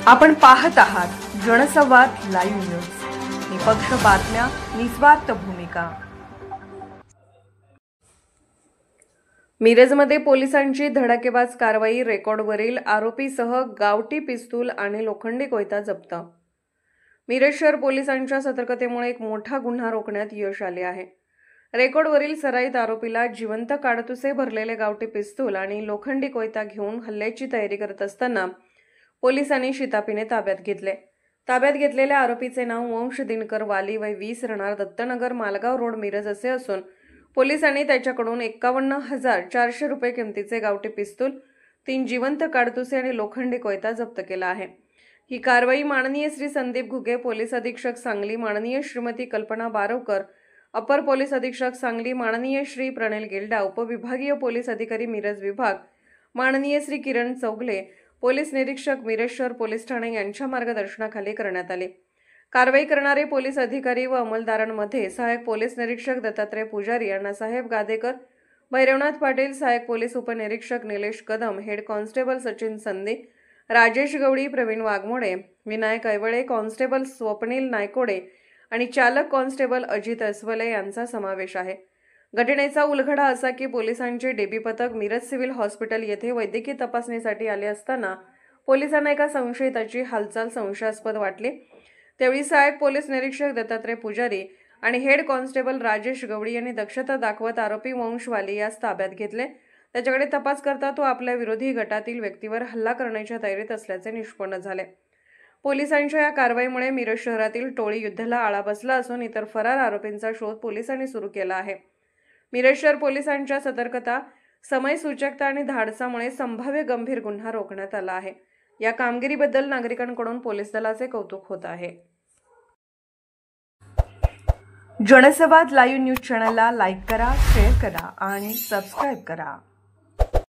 आपण पाहत आहात जनसंवाद लाईव्ह न्यूज। निपक्ष बातम्या, निस्वार्थ भूमिका। मिरजमध्ये पोलिसांची धडाकेबाज कारवाई, रेकॉर्डवरील आरोपीसह गावठी पिस्तूल आणि लोखंडी कोयता जप्त। मिरज शहर पोलिसांच्या सतर्कतेमुळे एक मोठा गुन्हा रोखण्यात यश आले आहे। रेकॉर्डवरील सराईत आरोपीला जिवंत काडतुसे भरलेले गावठी पिस्तूल आणि लोखंडी कोयता घेऊन हल्ल्याची तयारी करत असताना पोलिसांनी शिताफीने ताब्यात घेतले। ताब्यात घेतलेल्या आरोपीचे नाव वंश दिनकर वाली, वय 20, राहणार दत्तनगर, मालगाव रोड, मिरज असे असून पोलिसांनी त्याच्याकडून 51,400 रुपये किमतीचे गावठी पिस्तूल, 3 जिवंत काडतुसे आणि लोखंडी कोयता जप्त केला आहे। ही कारवाई माननीय श्री संदीप घुगे, पोलीस अधीक्षक सांगली, माननीय श्रीमती कल्पना बारवकर, अपर पोलीस अधीक्षक सांगली, माननीय श्री प्रणेल गिल्डा, उपविभागीय पोलीस अधिकारी मिरज विभाग, माननीय श्री किरण चौगले, पोलीस निरीक्षक मिरज शहर पोलीस ठाणे यांच्या मार्गदर्शनाखाली करण्यात आली। कारवाई करणारे पोलीस अधिकारी व अंमलदारांमध्ये सहाय्यक पोलीस निरीक्षक दत्तात्रय पुजारी, अण्णासाहेब गादेकर, भैरवनाथ पाटील, सहाय्यक पोलीस उपनिरीक्षक Nilesh Kadam, head constable Sachin Sande, Rajesh Gavadi, Pravin Waghmode, Vinayak Aiwale, constable Swapnil Naikode आणि चालक कॉन्स्टेबल अजित अस्वले यांचा समावेश आहे। घटनेचा उलगडा असा की पोलिसांचे डीबी पथक मिरज सिव्हिल हॉस्पिटल येथे वैद्यकीय तपासणीसाठी आले असताना पोलिसांना एका संशयिताची हालचाल संशयास्पद वाटली। त्यावेळी सहाय्यक पोलीस निरीक्षक दत्तात्रय पुजारी आणि हेड कॉन्स्टेबल राजेश गवडी यांनी दक्षता दाखवत आरोपी वंश वाली यास ताब्यात घेतले। त्याच्याकडे तपास करता तो आपल्या विरोधी गटातील व्यक्तीवर हल्ला करण्याच्या तयारीत असल्याचे निष्पन्न झाले। पोलिसांच्या या कारवाईमुळे मिरज शहरातील टोळी युद्धाला आळा बसला असून इतर फरार आरोपींचा शोध पोलिसांनी सुरू केला आहे। मिरज शहर पोलिसांच्या सतर्कता, समयसूचकता आणि धाडसामुळे संभाव्य गंभीर गुन्हा रोखण्यात आला आहे। या कामगिरीबद्दल नागरिकांकडून पोलीस दलाचे कौतुक होत आहे। जनसंवाद लाईव्ह न्यूज चॅनलला लाईक करा, शेअर करा आणि सबस्क्राईब करा।